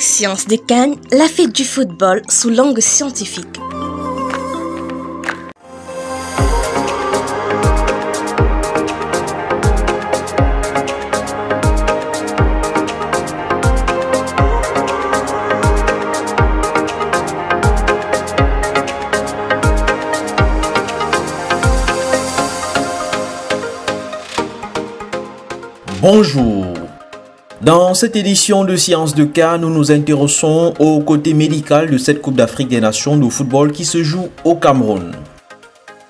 Sciences de Cannes, la fête du football sous l'angle scientifique. Bonjour. Dans cette édition de Sciences de Cannes, nous nous intéressons au côté médical de cette Coupe d'Afrique des Nations de football qui se joue au Cameroun.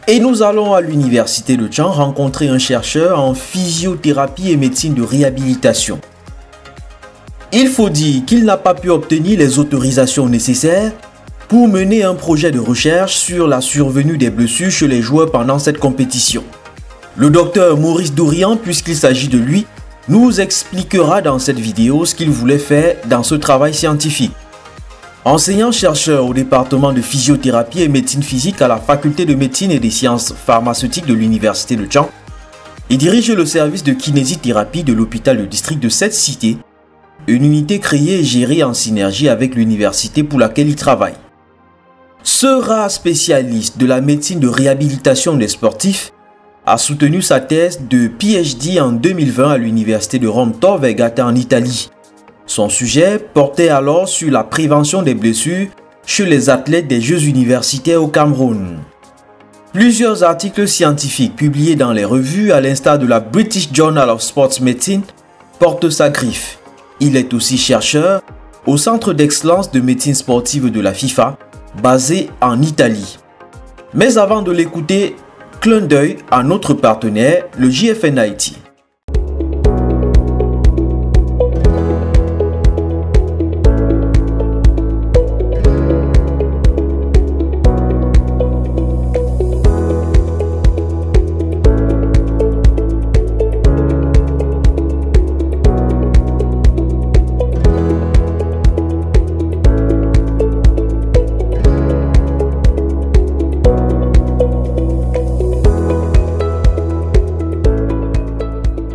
Et nous allons à l'université de Tchang rencontrer un chercheur en physiothérapie et médecine de réhabilitation. Il faut dire qu'il n'a pas pu obtenir les autorisations nécessaires pour mener un projet de recherche sur la survenue des blessures chez les joueurs pendant cette compétition. Le docteur Maurice Dourian, puisqu'il s'agit de lui, nous expliquera dans cette vidéo ce qu'il voulait faire dans ce travail scientifique. Enseignant-chercheur au département de physiothérapie et médecine physique à la faculté de médecine et des sciences pharmaceutiques de l'université de Tchang, il dirige le service de kinésithérapie de l'hôpital de district de cette cité, une unité créée et gérée en synergie avec l'université pour laquelle il travaille. Sera spécialiste de la médecine de réhabilitation des sportifs, a soutenu sa thèse de PhD en 2020 à l'université de Rome Tor Vergata en Italie. Son sujet portait alors sur la prévention des blessures chez les athlètes des Jeux universitaires au Cameroun. Plusieurs articles scientifiques publiés dans les revues, à l'instar de la British Journal of Sports Medicine, portent sa griffe. Il est aussi chercheur au Centre d'excellence de médecine sportive de la FIFA, basé en Italie. Mais avant de l'écouter, clin d'œil à notre partenaire, le JFN Haïti.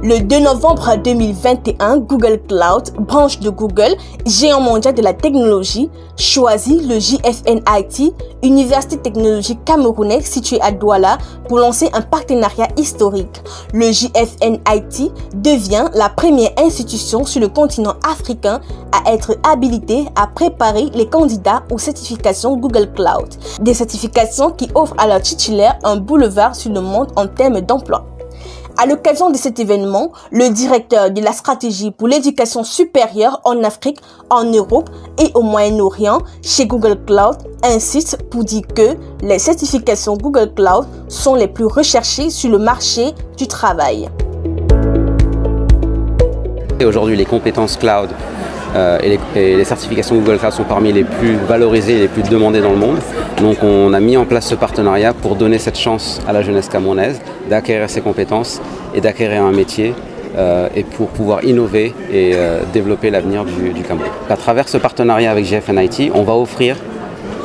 Le 2 novembre 2021, Google Cloud, branche de Google, géant mondial de la technologie, choisit le JFN-IT, université technologique camerounaise située à Douala, pour lancer un partenariat historique. Le JFN-IT devient la première institution sur le continent africain à être habilitée à préparer les candidats aux certifications Google Cloud. Des certifications qui offrent à leurs titulaires un boulevard sur le monde en termes d'emploi. À l'occasion de cet événement, le directeur de la stratégie pour l'éducation supérieure en Afrique, en Europe et au Moyen-Orient chez Google Cloud insiste pour dire que les certifications Google Cloud sont les plus recherchées sur le marché du travail. Aujourd'hui, les compétences cloud et les certifications Google Cloud sont parmi les plus valorisées et les plus demandées dans le monde. Donc on a mis en place ce partenariat pour donner cette chance à la jeunesse camerounaise d'acquérir ces compétences et d'acquérir un métier et pour pouvoir innover et développer l'avenir du Cameroun. À travers ce partenariat avec JFN-IT, on va offrir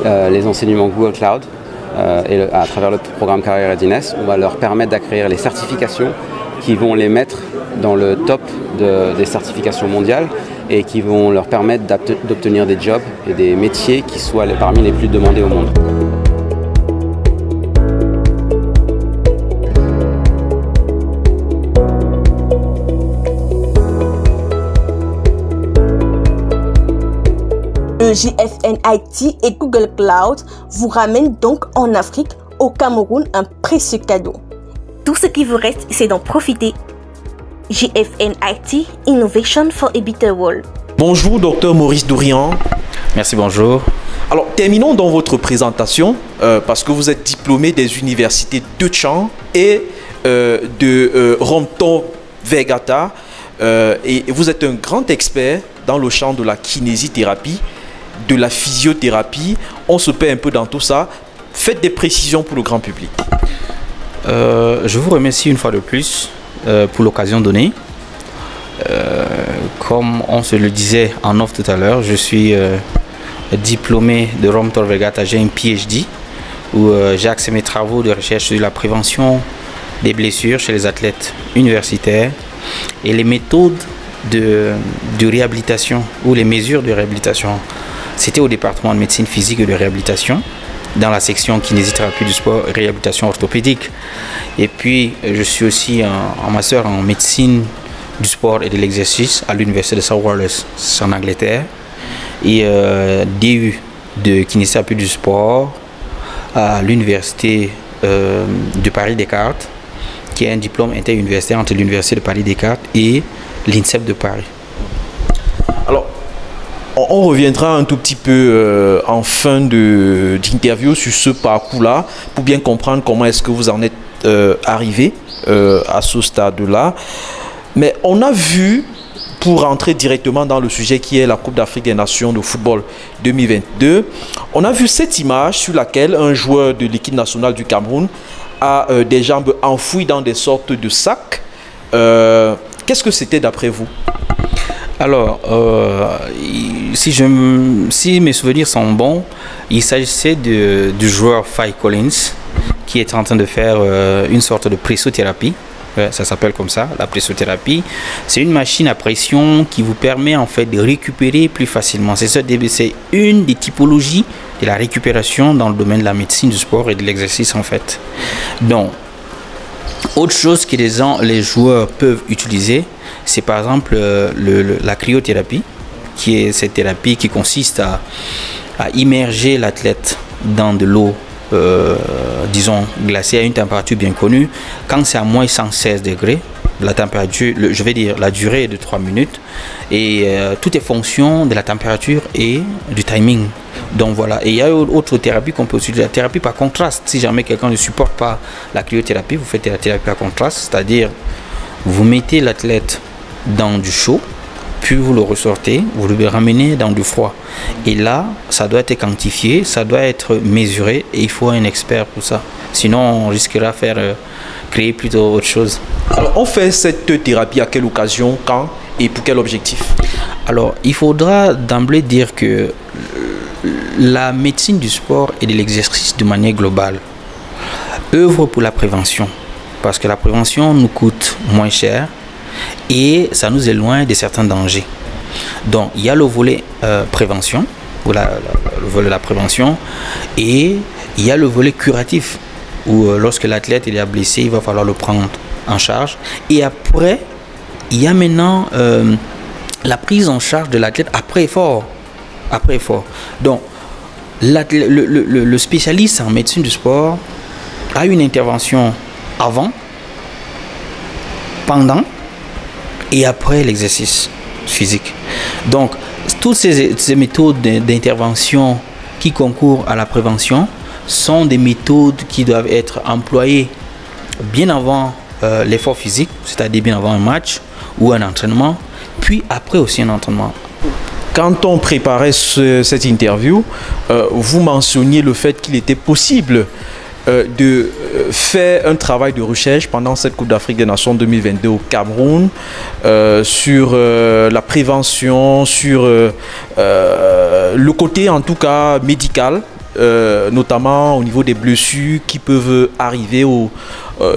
les enseignements Google Cloud et à travers le programme Carrière Readiness, on va leur permettre d'acquérir les certifications qui vont les mettre dans le top des certifications mondiales et qui vont leur permettre d'obtenir des jobs et des métiers qui soient parmi les plus demandés au monde. Le JFN-IT et Google Cloud vous ramènent donc en Afrique, au Cameroun, un précieux cadeau. Tout ce qui vous reste, c'est d'en profiter. JFN-IT, Innovation for a Better World. Bonjour, docteur Maurice Dourian. Merci, bonjour. Alors, terminons dans votre présentation, parce que vous êtes diplômé des universités de Tchang et de Rome Tor Vergata, et vous êtes un grand expert dans le champ de la kinésithérapie, de la physiothérapie. On se perd un peu dans tout ça. Faites des précisions pour le grand public. Je vous remercie une fois de plus pour l'occasion donnée. Comme on se le disait en off tout à l'heure, je suis diplômé de Rome Tor Vergata, j'ai un PhD où j'ai axé mes travaux de recherche sur la prévention des blessures chez les athlètes universitaires et les méthodes de réhabilitation ou les mesures de réhabilitation, c'était au département de médecine physique et de réhabilitation, dans la section kinésithérapie du sport et réhabilitation orthopédique. Et puis, je suis aussi en master en médecine du sport et de l'exercice à l'université de South Wales, en Angleterre, et DU de kinésithérapie du sport à l'université de Paris-Descartes, qui est un diplôme interuniversitaire entre l'université de Paris-Descartes et l'INSEP de Paris. Alors, on reviendra un tout petit peu en fin d'interview sur ce parcours-là pour bien comprendre comment est-ce que vous en êtes arrivé à ce stade-là. Mais on a vu, pour entrer directement dans le sujet qui est la Coupe d'Afrique des Nations de football 2022, on a vu cette image sur laquelle un joueur de l'équipe nationale du Cameroun a des jambes enfouies dans des sortes de sacs. Qu'est-ce que c'était d'après vous? Alors, si mes souvenirs sont bons, il s'agissait du joueur Faye Collins qui est en train de faire une sorte de pressothérapie. Ça s'appelle comme ça, la pressothérapie. C'est une machine à pression qui vous permet en fait de récupérer plus facilement. C'est une des typologies de la récupération dans le domaine de la médecine du sport et de l'exercice en fait. Donc, autre chose que les joueurs peuvent utiliser, c'est par exemple la cryothérapie, qui est cette thérapie qui consiste à immerger l'athlète dans de l'eau, disons glacée à une température bien connue. Quand c'est à moins 116 degrés, la température, je vais dire la durée est de 3 minutes, et tout est fonction de la température et du timing. Donc voilà, et il y a autre thérapie qu'on peut utiliser, la thérapie par contraste. Si jamais quelqu'un ne supporte pas la cryothérapie, vous faites la thérapie par contraste, c'est-à-dire vous mettez l'athlète dans du chaud, puis vous le ressortez, vous le ramenez dans du froid. Et là, ça doit être quantifié, ça doit être mesuré, et il faut un expert pour ça. Sinon, on risquera de créer plutôt autre chose. Alors, on fait cette thérapie à quelle occasion, quand et pour quel objectif? Alors, il faudra d'emblée dire que la médecine du sport et de l'exercice de manière globale œuvre pour la prévention, parce que la prévention nous coûte moins cher et ça nous éloigne de certains dangers. Donc il y a le volet prévention, ou le volet de la prévention, et il y a le volet curatif, où lorsque l'athlète est blessé, il va falloir le prendre en charge. Et après, il y a maintenant la prise en charge de l'athlète après effort. Donc le spécialiste en médecine du sport a une intervention avant, pendant et après l'exercice physique. Donc toutes ces méthodes d'intervention qui concourent à la prévention sont des méthodes qui doivent être employées bien avant l'effort physique, c'est-à-dire bien avant un match ou un entraînement, puis après aussi un entraînement. Quand on préparait cette interview, vous mentionniez le fait qu'il était possible de faire un travail de recherche pendant cette Coupe d'Afrique des Nations 2022 au Cameroun sur la prévention, sur le côté en tout cas médical, notamment au niveau des blessures qui peuvent arriver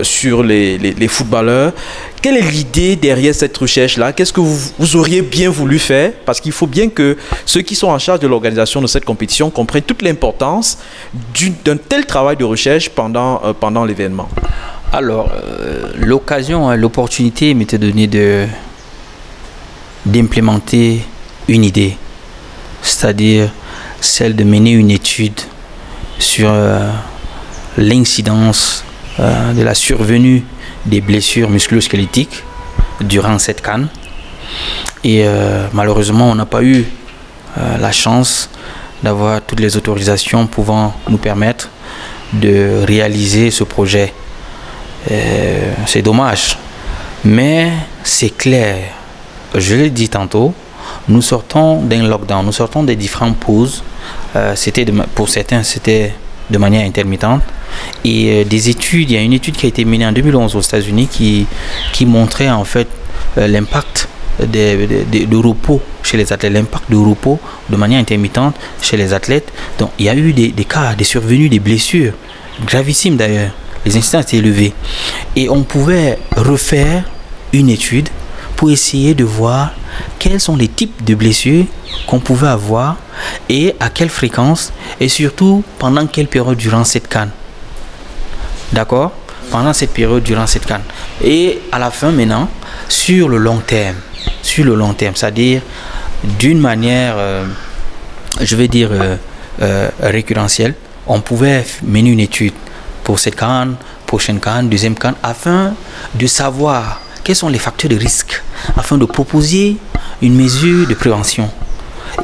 sur les footballeurs. Quelle est l'idée derrière cette recherche-là? Qu'est-ce que vous auriez bien voulu faire? Parce qu'il faut bien que ceux qui sont en charge de l'organisation de cette compétition comprennent toute l'importance d'un tel travail de recherche pendant l'événement. Alors, l'occasion, l'opportunité m'était donnée d'implémenter une idée, c'est-à-dire celle de mener une étude sur l'incidence de la survenue des blessures musculo-squelettiques durant cette CAN. Et malheureusement, on n'a pas eu la chance d'avoir toutes les autorisations pouvant nous permettre de réaliser ce projet. C'est dommage, mais c'est clair. Je l'ai dit tantôt, nous sortons d'un lockdown, nous sortons des différentes pauses. Pour certains, c'était de manière intermittente. Et des études, il y a une étude qui a été menée en 2011 aux États-Unis qui montrait en fait l'impact de repos chez les athlètes, l'impact de repos de manière intermittente chez les athlètes. Donc il y a eu des cas, des survenues, des blessures gravissimes d'ailleurs. Les incidents étaient élevés. Et on pouvait refaire une étude pour essayer de voir quels sont les types de blessures qu'on pouvait avoir et à quelle fréquence et surtout pendant quelle période durant cette CAN. D'accord? Pendant cette période durant cette CAN. Et à la fin maintenant, sur le long terme, c'est-à-dire d'une manière, je vais dire, récurrentielle, on pouvait mener une étude pour cette CAN, prochaine CAN, deuxième CAN, afin de savoir quels sont les facteurs de risque, afin de proposer une mesure de prévention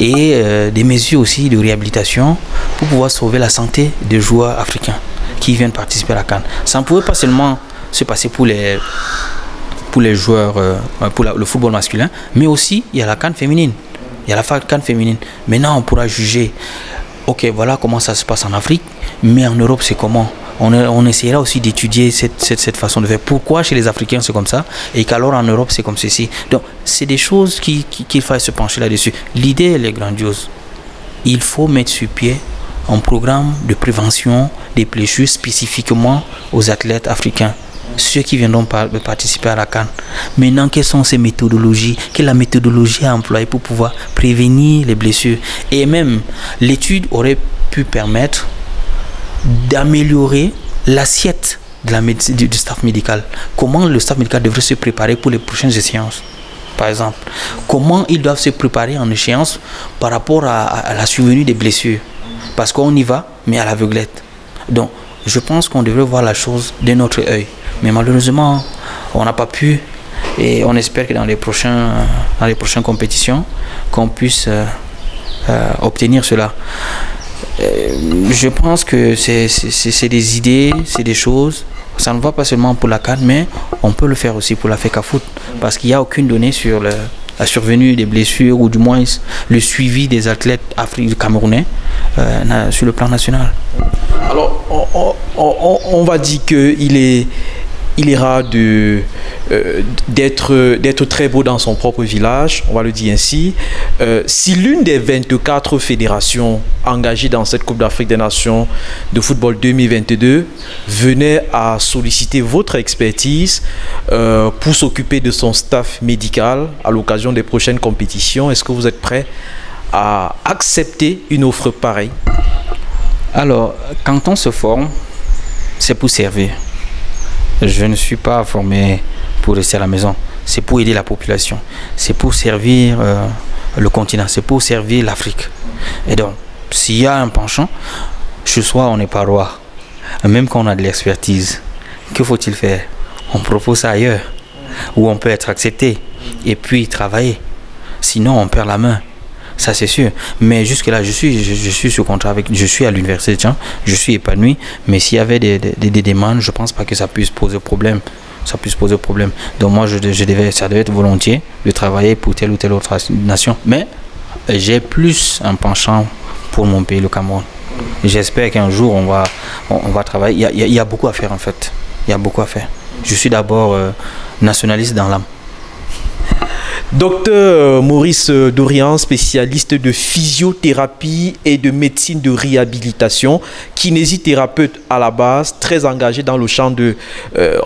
et des mesures aussi de réhabilitation pour pouvoir sauver la santé des joueurs africains qui viennent participer à la CAN. Ça ne pouvait pas seulement se passer pour les joueurs, pour le football masculin, mais aussi il y a la CAN féminine. Il y a la CAN féminine. Maintenant, on pourra juger, ok, voilà comment ça se passe en Afrique, mais en Europe, c'est comment? On essaiera aussi d'étudier cette façon de faire. Pourquoi chez les Africains c'est comme ça et qu'alors en Europe c'est comme ceci. Donc c'est des choses qu'il faut se pencher là-dessus. L'idée elle est grandiose. Il faut mettre sur pied un programme de prévention des blessures spécifiquement aux athlètes africains, ceux qui viendront participer à la CAN. Maintenant, quelles sont ces méthodologies? Quelle est la méthodologie à employer pour pouvoir prévenir les blessures? Et même l'étude aurait pu permettre d'améliorer l'assiette de la médecine, du staff médical. Comment le staff médical devrait se préparer pour les prochaines échéances, par exemple. Comment ils doivent se préparer en échéance par rapport à la survenue des blessures. Parce qu'on y va, mais à l'aveuglette. Donc, je pense qu'on devrait voir la chose d'un autre œil. Mais malheureusement, on n'a pas pu. Et on espère que dans les prochaines compétitions, qu'on puisse obtenir cela. Je pense que c'est des idées, c'est des choses. Ça ne va pas seulement pour la CAN, mais on peut le faire aussi pour la FECAFOOT. Parce qu'il n'y a aucune donnée sur la survenue des blessures ou du moins le suivi des athlètes camerounais sur le plan national. Alors, on va dire qu'il est rare d'être très beau dans son propre village, on va le dire ainsi. Si l'une des 24 fédérations engagées dans cette Coupe d'Afrique des Nations de football 2022 venait à solliciter votre expertise pour s'occuper de son staff médical à l'occasion des prochaines compétitions, est-ce que vous êtes prêt à accepter une offre pareille? Alors, quand on se forme, c'est pour servir. Je ne suis pas formé pour rester à la maison. C'est pour aider la population. C'est pour servir le continent. C'est pour servir l'Afrique. Et donc, s'il y a un penchant, chez soi, on n'est pas roi. Même quand on a de l'expertise, que faut-il faire? On propose ça ailleurs, où on peut être accepté et puis travailler. Sinon, on perd la main. Ça c'est sûr, mais jusque-là, je suis sous contrat je suis à l'université de Caen, je suis épanoui, mais s'il y avait des demandes, je pense pas que ça puisse poser problème. Donc moi, ça devait être volontiers de travailler pour telle ou telle autre nation, mais j'ai plus un penchant pour mon pays, le Cameroun. J'espère qu'un jour, on va travailler. Il y a beaucoup à faire en fait. Il y a beaucoup à faire. Je suis d'abord nationaliste dans l'âme. Docteur Maurice Dorian, spécialiste de physiothérapie et de médecine de réhabilitation, kinésithérapeute à la base, très engagé dans le champ de,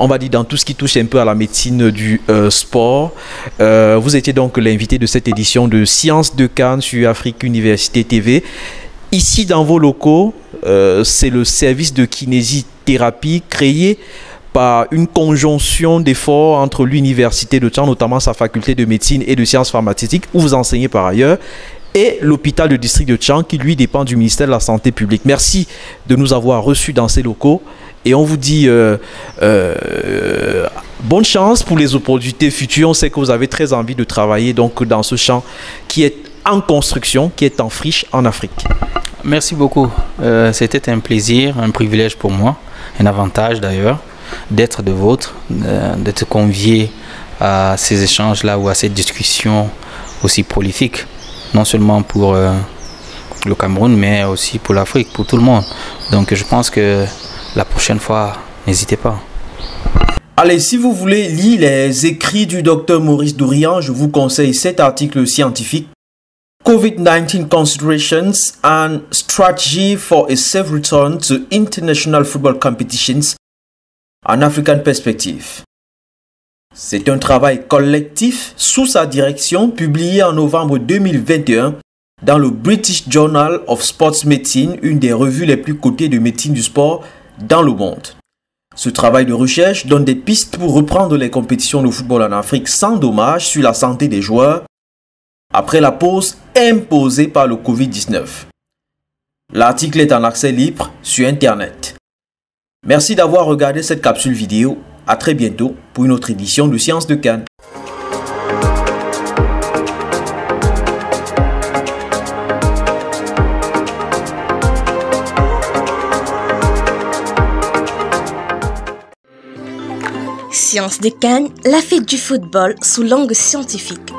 on va dire dans tout ce qui touche un peu à la médecine du sport. Vous étiez donc l'invité de cette édition de Sciences de CAN sur Afrique Université TV. Ici dans vos locaux, c'est le service de kinésithérapie créé par une conjonction d'efforts entre l'université de Caen, notamment sa faculté de médecine et de sciences pharmaceutiques, où vous enseignez par ailleurs, et l'hôpital de district de Caen, qui lui dépend du ministère de la Santé publique. Merci de nous avoir reçus dans ces locaux et on vous dit bonne chance pour les opportunités futures. On sait que vous avez très envie de travailler donc dans ce champ qui est en construction, qui est en friche en Afrique. Merci beaucoup. C'était un plaisir, un privilège pour moi, un avantage d'ailleurs, d'être de vôtre, d'être convié à ces échanges-là ou à cette discussion aussi prolifique, non seulement pour le Cameroun, mais aussi pour l'Afrique, pour tout le monde. Donc je pense que la prochaine fois, n'hésitez pas. Allez, si vous voulez lire les écrits du docteur Maurice Dorian, je vous conseille cet article scientifique. COVID-19 Considerations and Strategy for a Safe Return to International Football Competitions, an African Perspective. C'est un travail collectif sous sa direction publié en novembre 2021 dans le British Journal of Sports Medicine, une des revues les plus cotées de médecine du sport dans le monde. Ce travail de recherche donne des pistes pour reprendre les compétitions de football en Afrique sans dommage sur la santé des joueurs après la pause imposée par le Covid-19. L'article est en accès libre sur Internet. Merci d'avoir regardé cette capsule vidéo. À très bientôt pour une autre édition de Sciences de CAN. Sciences de CAN, la fête du football sous l'angle scientifique.